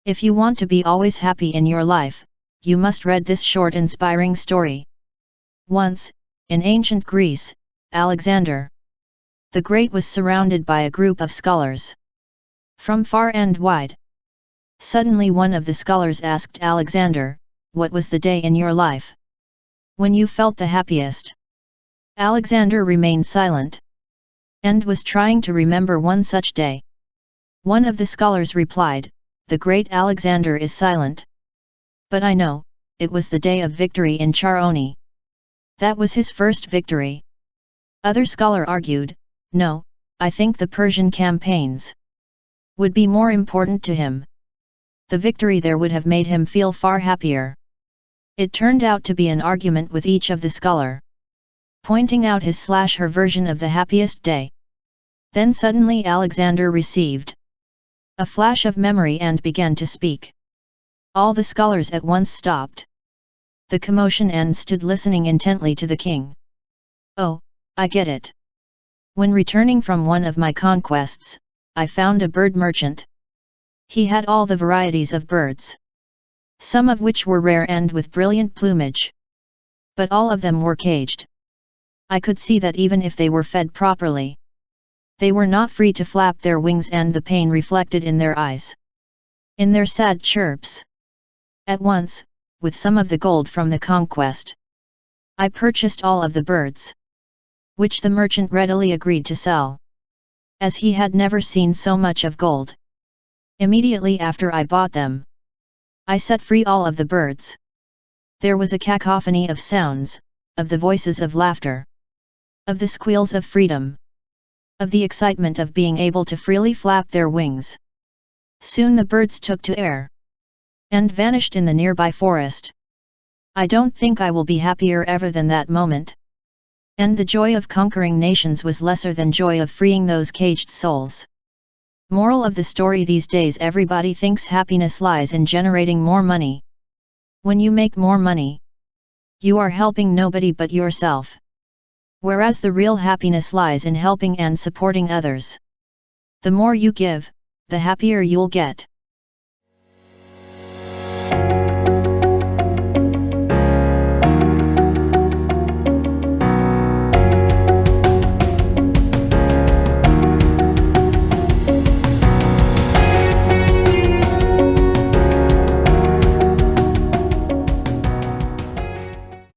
If you want to be always happy in your life, you must read this short inspiring story. Once, in ancient Greece, Alexander the Great was surrounded by a group of scholars from far and wide. Suddenly one of the scholars asked Alexander, "What was the day in your life when you felt the happiest?" Alexander remained silent and was trying to remember one such day. One of the scholars replied, "The great Alexander is silent. But I know, it was the day of victory in Charoni. That was his first victory." Other scholar argued, "No, I think the Persian campaigns would be more important to him. The victory there would have made him feel far happier." It turned out to be an argument with each of the scholar, pointing out his/her version of the happiest day. Then suddenly Alexander received a flash of memory and began to speak. All the scholars at once stopped the commotion and stood listening intently to the king. "Oh, I get it. When returning from one of my conquests, I found a bird merchant. He had all the varieties of birds, some of which were rare and with brilliant plumage. But all of them were caged. I could see that even if they were fed properly, they were not free to flap their wings, and the pain reflected in their eyes, in their sad chirps. At once, with some of the gold from the conquest, I purchased all of the birds, which the merchant readily agreed to sell, as he had never seen so much of gold. Immediately after I bought them, I set free all of the birds. There was a cacophony of sounds, of the voices of laughter, of the squeals of freedom, of the excitement of being able to freely flap their wings. Soon the birds took to air and vanished in the nearby forest. I don't think I will be happier ever than that moment. And the joy of conquering nations was lesser than joy of freeing those caged souls." Moral of the story: these days everybody thinks happiness lies in generating more money. When you make more money, you are helping nobody but yourself. Whereas the real happiness lies in helping and supporting others. The more you give, the happier you'll get.